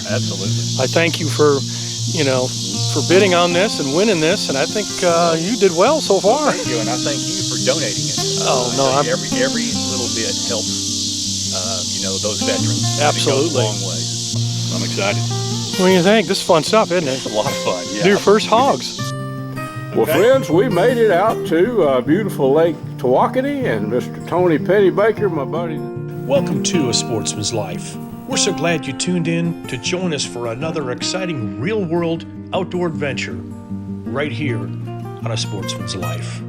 absolutely. I thank you for, for bidding on this and winning this, and I think you did well so far. Thank you, and I thank you for donating it. Oh no, every little bit helps. Those veterans. Absolutely. It goes a long way. I'm excited. What do you think? This is fun stuff, isn't it? It's a lot of fun. Yeah. Do your first hogs. Well, friends, we made it out to beautiful Lake Tawakoni, and Mr. Tony Pennybaker, my buddy. Welcome to A Sportsman's Life. We're so glad you tuned in to join us for another exciting real-world outdoor adventure right here on A Sportsman's Life.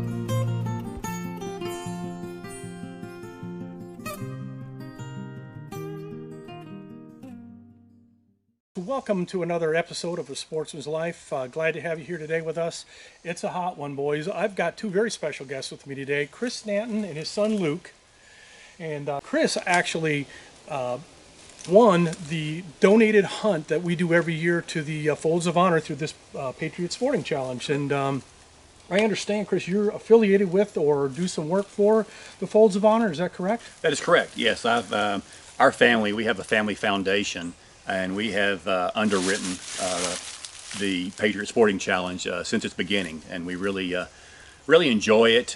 Welcome to another episode of A Sportsman's Life. Glad to have you here today with us. It's a hot one, boys. I've got two very special guests with me today, Chris Stanton and his son Luke. And Chris actually won the donated hunt that we do every year to the Folds of Honor through this Patriot Sporting Challenge. And I understand, Chris, you're affiliated with or do some work for the Folds of Honor. Is that correct? That is correct. Yes, our family, we have a family foundation, and we have underwritten the Patriot Sporting Challenge since its beginning, and we really enjoy it.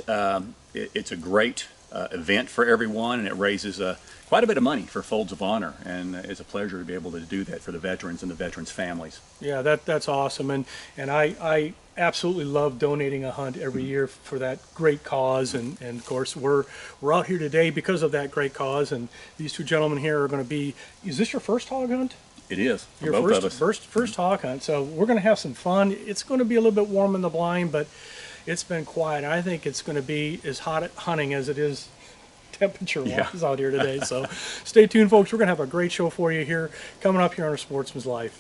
It's a great event for everyone, and it raises quite a bit of money for Folds of Honor, and it's a pleasure to be able to do that for the veterans and the veterans' families. Yeah, that's awesome, and I absolutely love donating a hunt every year for that great cause, and of course we're out here today because of that great cause, and these two gentlemen here are going to be. Is this your first hog hunt? It is for Your both of us. first hog hunt, so we're going to have some fun. It's going to be a little bit warm in the blind, but it's been quiet. I think it's going to be as hot at hunting as it is temperature-wise out here today. So stay tuned, folks. We're going to have a great show for you here coming up here on A Sportsman's Life.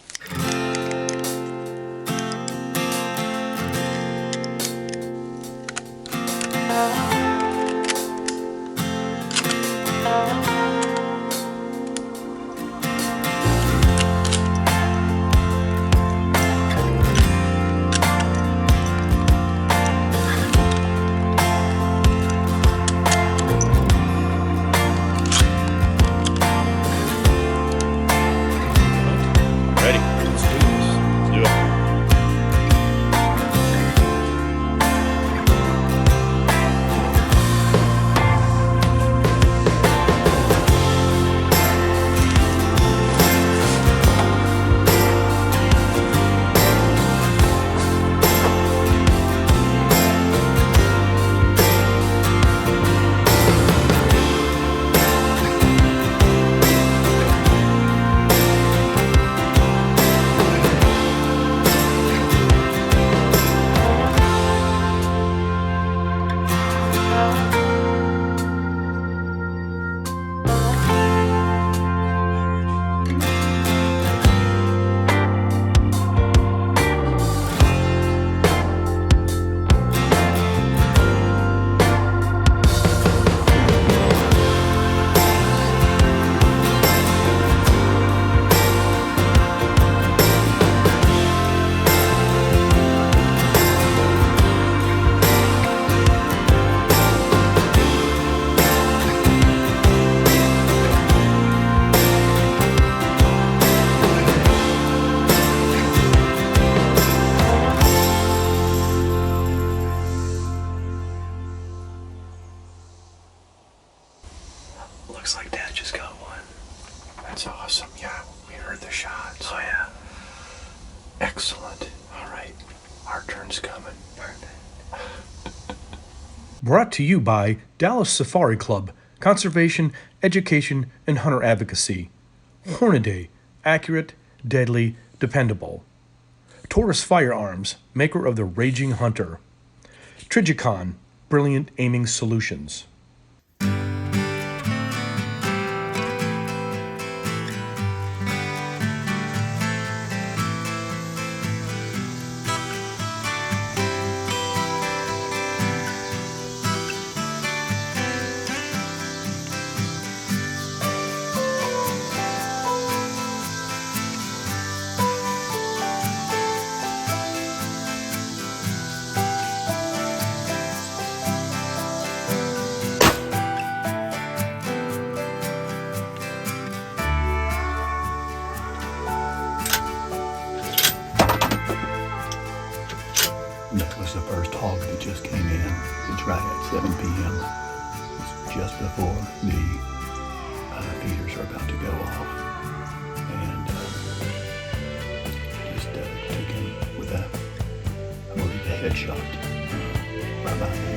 Looks like Dad just got one. That's awesome. Yeah, we heard the shots. Oh, yeah. Excellent. All right. Our turn's coming. Brought to you by Dallas Safari Club, Conservation, Education, and Hunter Advocacy. Hornaday, accurate, deadly, dependable. Taurus Firearms, maker of the Raging Hunter. Trigicon, brilliant aiming solutions. It's right at 7 p.m. It's just before the feeders are about to go off. And just took him with a, I believe, a headshot right behind me.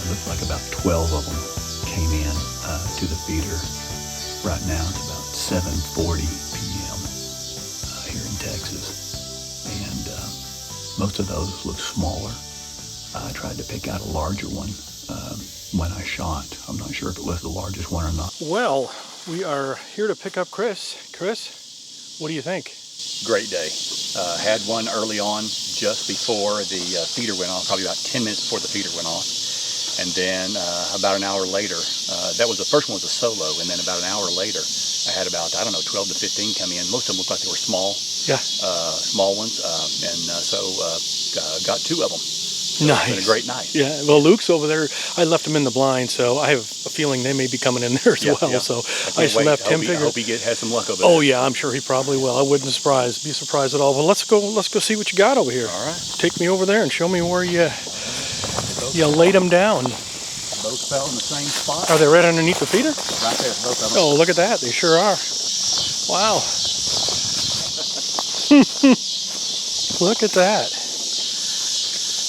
Looks like about 12 of them came in to the feeder. Right now it's about 7:40 p.m. Here in Texas, and most of those look smaller. I tried to pick out a larger one when I shot. I'm not sure if it was the largest one or not. Well, we are here to pick up Chris. Chris, what do you think? Great day. Had one early on just before the feeder went off, probably about 10 minutes before the feeder went off. And then about an hour later, that was the first one was a solo, and then about an hour later, I had about, I don't know, 12 to 15 come in. Most of them looked like they were small, small ones, so got 2 of them. So Nice. It's been a great night. Yeah, well, Luke's over there. I left him in the blind, so I have a feeling they may be coming in there as well. Yeah. So I just left him. I hope he has some luck over there. Oh yeah, I'm sure he probably will. I wouldn't be surprised at all. Well, let's go see what you got over here. All right. Take me over there and show me where you laid them down. Both fell in the same spot. Are they right underneath the feeder? Right there, both of them. Oh, look at that. They sure are. Wow. Look at that.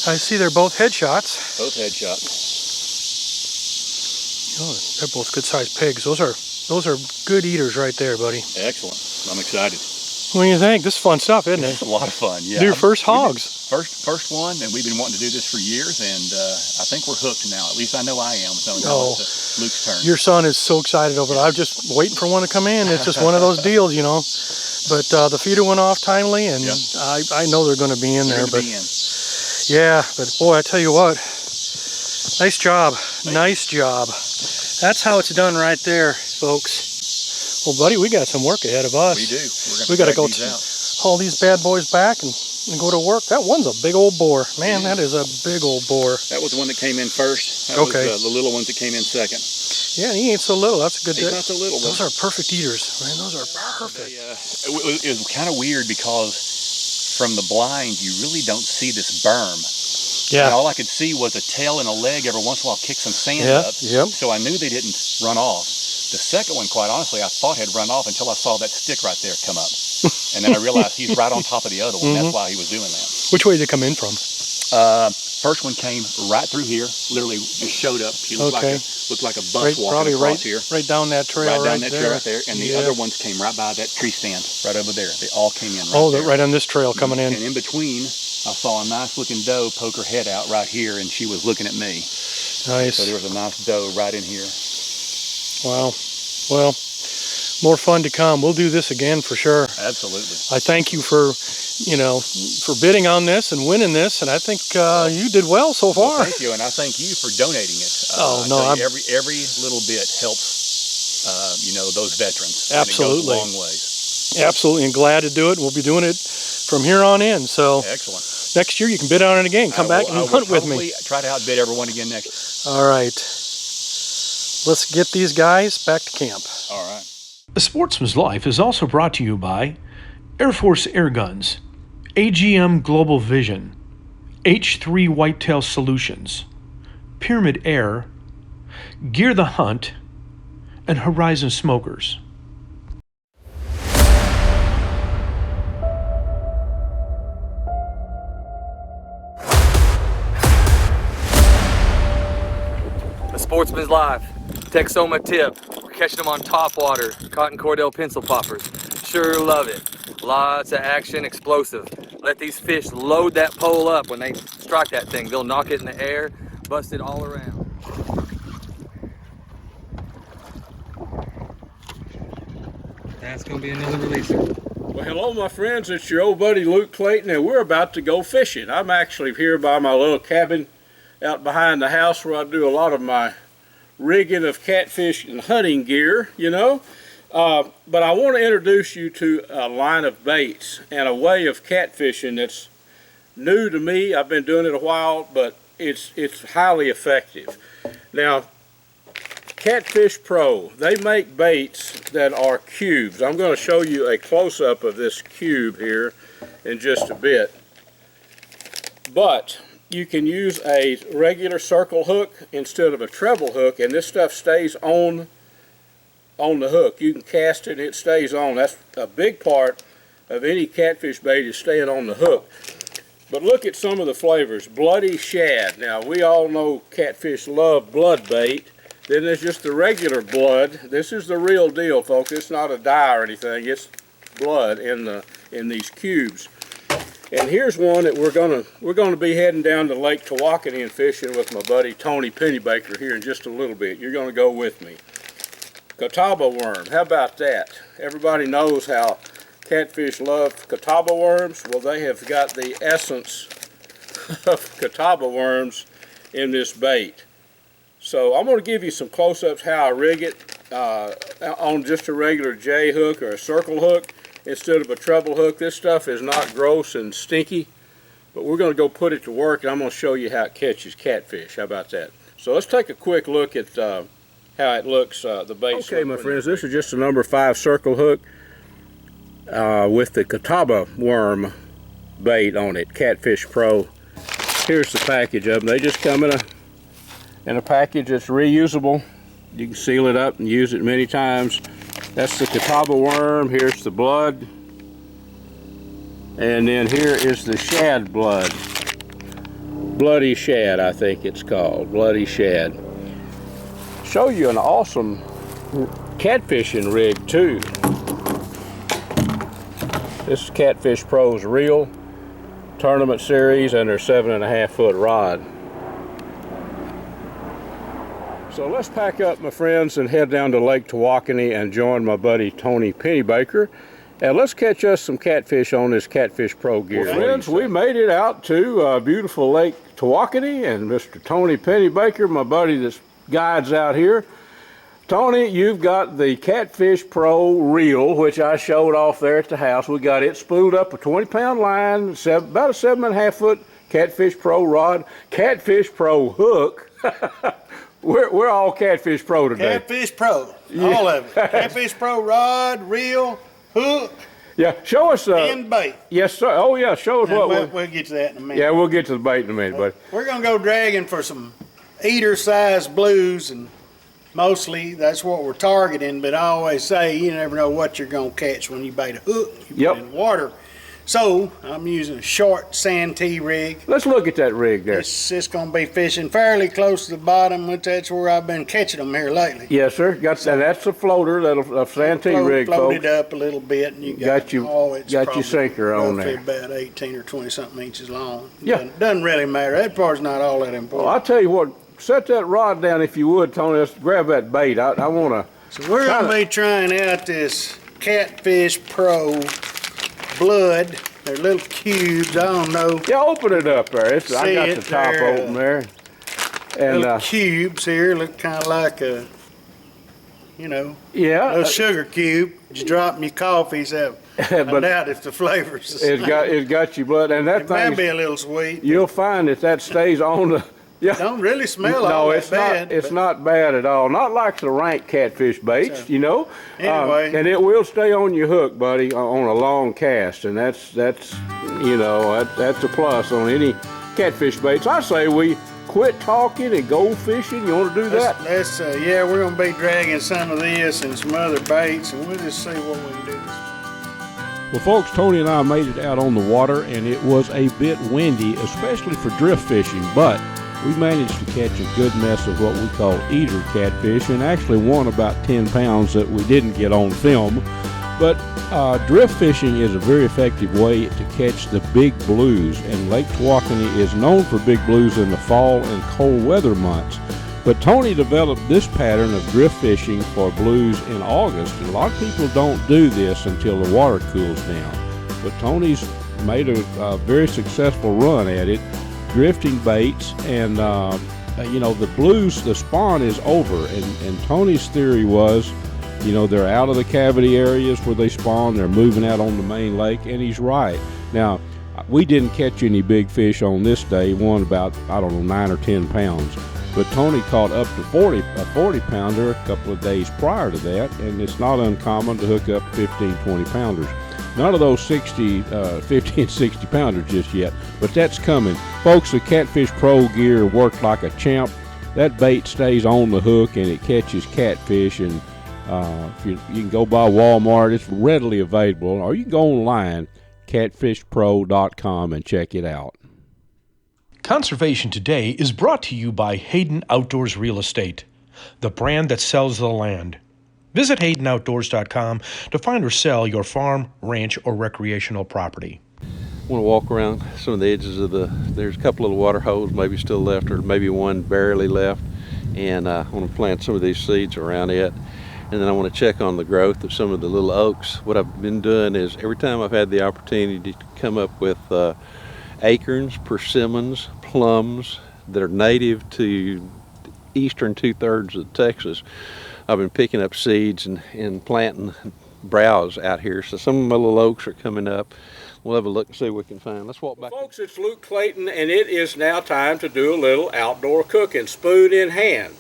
I see they're both headshots. Both headshots. Oh, they're both good-sized pigs. Those are good eaters right there, buddy. Excellent. I'm excited. What do you think? This is fun stuff, isn't it? It's a lot of fun. Yeah. Do your first hogs. First one, and we've been wanting to do this for years, and I think we're hooked now. At least I know I am. So now it's Luke's turn. Your son is so excited over it. I'm just waiting for one to come in. It's just one of those deals, you know. But the feeder went off timely, and I know they're going to be in there. But yeah, but boy, I tell you what, nice job. Nice job. That's how it's done right there, folks. Well, buddy, we got some work ahead of us. We do. We got to go haul these bad boys back and go to work. That one's a big old boar. Man, that is a big old boar. That was the one that came in first. That was the little ones that came in second. Yeah, he ain't so little. That's a good. He's not so little. Those are perfect eaters. Man, those are perfect. It was kind of weird because from the blind, you really don't see this berm. Yeah. And all I could see was a tail and a leg every once in a while kick some sand up. Yep. So I knew they didn't run off. The second one, quite honestly, I thought had run off until I saw that stick right there come up. And then I realized he's right on top of the other one. That's why he was doing that. Which way did they come in from? First one came right through here, literally just showed up. He looked like a bus walking across here. Right down that trail right down that trail right there. And the other ones came right by that tree stand right over there. They all came in right there. Right on this trail coming in. And in between, I saw a nice looking doe poke her head out right here, and she was looking at me. Nice. So there was a nice doe right in here. Wow. Well, more fun to come. We'll do this again for sure. Absolutely. I thank you for bidding on this and winning this, and I think you did well so far. Well, thank you, and I thank you for donating it. Every little bit helps, those veterans. Absolutely. And it goes a long ways. Absolutely, and glad to do it. We'll be doing it from here on in. So excellent. Next year you can bid on it again. Come back and hunt with me. Try to outbid everyone again next year. All right. Let's get these guys back to camp. All right. A Sportsman's Life is also brought to you by Air Force Air Guns, AGM Global Vision, H3 Whitetail Solutions, Pyramid Air, Gear the Hunt, and Horizon Smokers. A Sportsman's Life. Texoma tip. We're catching them on top water. Cotton Cordell pencil poppers. Sure love it. Lots of action, explosive. Let these fish load that pole up when they strike that thing. They'll knock it in the air, bust it all around. That's gonna be another releaser. Well, hello, my friends. It's your old buddy Luke Clayton, and we're about to go fishing. I'm actually here by my little cabin out behind the house where I do a lot of my rigging of catfish and hunting gear, you know. But I want to introduce you to a line of baits and a way of catfishing that's new to me. I've been doing it a while, but it's highly effective. Now, Catfish Pro, they make baits that are cubes. I'm going to show you a close-up of this cube here in just a bit. But you can use a regular circle hook instead of a treble hook, and this stuff stays on the hook. You can cast it and it stays on. That's a big part of any catfish bait, is staying on the hook. But look at some of the flavors. Bloody shad. Now, we all know catfish love blood bait. Then there's just the regular blood. This is the real deal, folks. It's not a dye or anything. It's blood in these cubes. And here's one that we're gonna be heading down to Lake Tawakoni and fishing with my buddy Tony Pennybaker here in just a little bit. You're gonna go with me. Catawba worm. How about that? Everybody knows how catfish love catawba worms. Well, they have got the essence of catawba worms in this bait. So I'm going to give you some close-ups how I rig it on just a regular J hook or a circle hook instead of a treble hook. This stuff is not gross and stinky, but we're going to go put it to work, and I'm going to show you how it catches catfish. How about that? So let's take a quick look at how it looks, the bait. Okay, my friends, this is just a number 5 circle hook with the catawba worm bait on it, Catfish Pro. Here's the package of them. They just come in a package that's reusable. You can seal it up and use it many times. That's the catawba worm. Here's the blood. And then here is the shad blood. Bloody shad, I think it's called. Bloody shad. Show you an awesome catfishing rig too. This is Catfish Pro's Reel Tournament Series and their 7.5 foot rod. So let's pack up, my friends, and head down to Lake Tawakoni and join my buddy Tony Pennybaker. And let's catch us some catfish on this Catfish Pro gear. Well, friends, we made it out to beautiful Lake Tawakoni, and Mr. Tony Pennybaker, my buddy that guides out here. Tony, you've got the Catfish Pro reel, which I showed off there at the house. We got it spooled up a 20-pound line, about a 7.5 foot Catfish Pro rod, Catfish Pro hook. We're all Catfish Pro today. Catfish Pro, all of it. Catfish Pro rod, reel, hook, yeah. Show us. and bait. Yes, sir. Oh, yeah. Show us what we'll get to that in a minute. Yeah, we'll get to the bait in a minute, buddy. We're gonna go dragging for some eater-sized blues, and mostly that's what we're targeting. But I always say you never know what you're gonna catch when you bait a hook. You put it in water. So I'm using a short Santee rig. Let's look at that rig there. It's going to be fishing fairly close to the bottom, which that's where I've been catching them here lately. Yes, sir. That's a floater, a Santee rig, floated folks. up a little bit, and you got your sinker on there. About 18 or 20 something inches long. Yeah, doesn't really matter. That part's not all that important. Well, I'll tell you what. Set that rod down if you would, Tony. Let's grab that bait. I want to. So we're going to be trying out this Catfish Pro blood. They're little cubes. I don't know. Yeah, open it up there. I got the top open there. And little cubes here look kind of like a, a sugar cube. You drop in your coffee. So I doubt if the flavors. It's got your blood, and that thing might be a little sweet. You'll find that stays on the. Yeah. Don't really smell all that bad. It's not bad at all. Not like the rank catfish baits, Anyway. And it will stay on your hook, buddy, on a long cast, and that's a plus on any catfish baits. I say we quit talking and go fishing. You want to do that? We're going to be dragging some of this and some other baits, and we'll just see what we can do. Well, folks, Tony and I made it out on the water, and it was a bit windy, especially for drift fishing, but we managed to catch a good mess of what we call eater catfish, and actually won about 10 pounds that we didn't get on film. But drift fishing is a very effective way to catch the big blues, and Lake Tawakoni is known for big blues in the fall and cold weather months. But Tony developed this pattern of drift fishing for blues in August, and a lot of people don't do this until the water cools down. But Tony's made a very successful run at it, drifting baits and the blues, the spawn is over, and Tony's theory was, they're out of the cavity areas where they spawn, they're moving out on the main lake, and he's right. Now, we didn't catch any big fish on this day, one about, 9 or 10 pounds. But Tony caught up to a 40-pounder a couple of days prior to that, and it's not uncommon to hook up 15, 20-pounders. None of those 50 and 60 pounders just yet, but that's coming. Folks, the Catfish Pro gear worked like a champ. That bait stays on the hook and it catches catfish, and you can go by Walmart. It's readily available, or you can go online, catfishpro.com, and check it out. Conservation Today is brought to you by Hayden Outdoors Real Estate, the brand that sells the land. Visit HaydenOutdoors.com to find or sell your farm, ranch, or recreational property. I want to walk around some of the edges of there's a couple of water holes maybe still left, or maybe one barely left, and I want to plant some of these seeds around it, and then I want to check on the growth of some of the little oaks. What I've been doing is every time I've had the opportunity to come up with acorns, persimmons, plums that are native to the eastern 2/3 of Texas, I've been picking up seeds and planting browse out here. So some of my little oaks are coming up. We'll have a look and see what we can find. Let's walk back. Well, folks, it's Luke Clayton, and it is now time to do a little outdoor cooking, spoon in hand.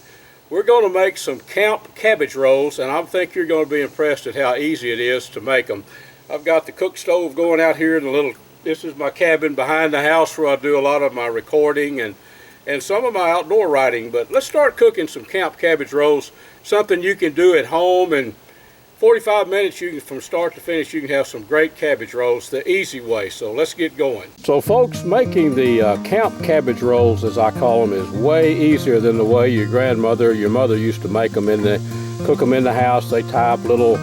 We're going to make some camp cabbage rolls, and I think you're going to be impressed at how easy it is to make them. I've got the cook stove going out here in the little, this is my cabin behind the house where I do a lot of my recording and some of my outdoor writing. But let's start cooking some camp cabbage rolls, something you can do at home, and 45 minutes from start to finish you can have some great cabbage rolls the easy way. So let's get going. So folks, making the camp cabbage rolls, as I call them, is way easier than the way your grandmother, your mother used to make them cook them in the house. They tie up little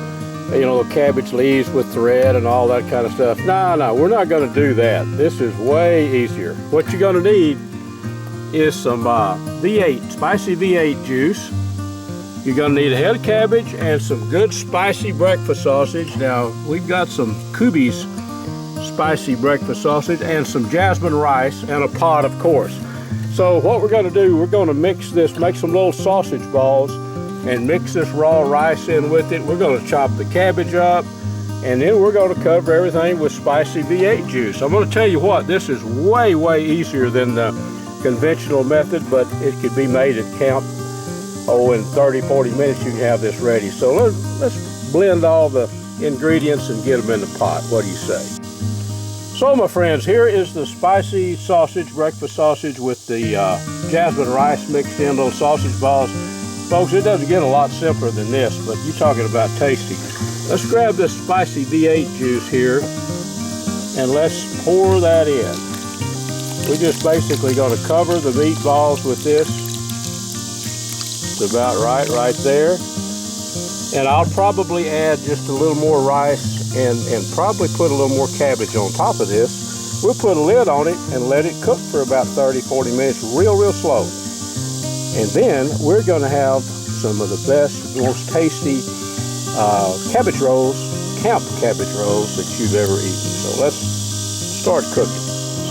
cabbage leaves with thread and all that kind of stuff. No, we're not going to do that. This is way easier. What you're going to need is some V8, spicy V8 juice. You're going to need a head of cabbage and some good spicy breakfast sausage. Now, we've got some Kubi's spicy breakfast sausage and some jasmine rice and a pot, of course. So what we're going to do, we're going to mix this, make some little sausage balls and mix this raw rice in with it. We're going to chop the cabbage up, and then we're going to cover everything with spicy V8 juice. I'm going to tell you what, this is way, way easier than the conventional method, but it could be made at camp. In 30, 40 minutes you can have this ready. So let's blend all the ingredients and get them in the pot. What do you say? So my friends, here is the spicy sausage, breakfast sausage with the jasmine rice mixed in, little sausage balls. Folks, it doesn't get a lot simpler than this, but you're talking about tasty. Let's grab this spicy V8 juice here and let's pour that in. We're just basically going to cover the meatballs with this. It's about right there. And I'll probably add just a little more rice and probably put a little more cabbage on top of this. We'll put a lid on it and let it cook for about 30, 40 minutes real slow. And then we're going to have some of the best, most tasty cabbage rolls, camp cabbage rolls that you've ever eaten. So let's start cooking.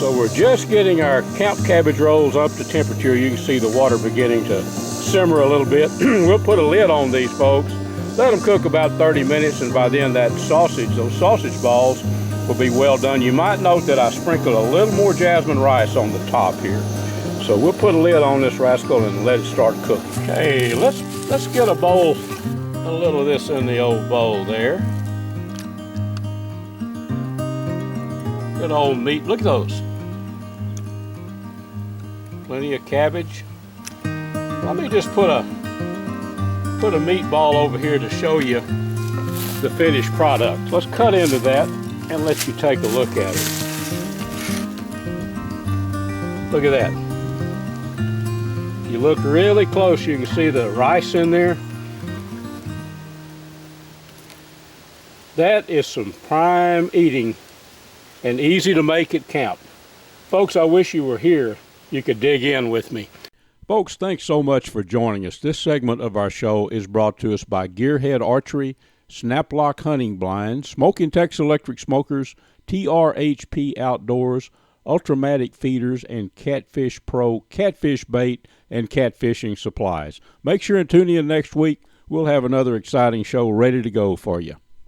So we're just getting our camp cabbage rolls up to temperature. You can see the water beginning to simmer a little bit. We'll put a lid on these, folks. Let them cook about 30 minutes, and by then those sausage balls will be well done. You might note that I sprinkled a little more jasmine rice on the top here. So we'll put a lid on this rascal and let it start cooking. Okay, let's get a bowl, a little of this in the old bowl there. Good old meat, look at those. Plenty of cabbage. Let me just put a meatball over here to show you the finished product. Let's cut into that and let you take a look at it. Look at that. You look really close, you can see the rice in there. That is some prime eating and easy to make at camp. Folks, I wish you were here. You could dig in with me. Folks, thanks so much for joining us. This segment of our show is brought to us by Gearhead Archery, Snaplock Hunting Blinds, Smoking Texas Electric Smokers, TRHP Outdoors, Ultramatic feeders, and Catfish Pro catfish bait and catfishing supplies. Make sure and tune in next week. We'll have another exciting show ready to go for you.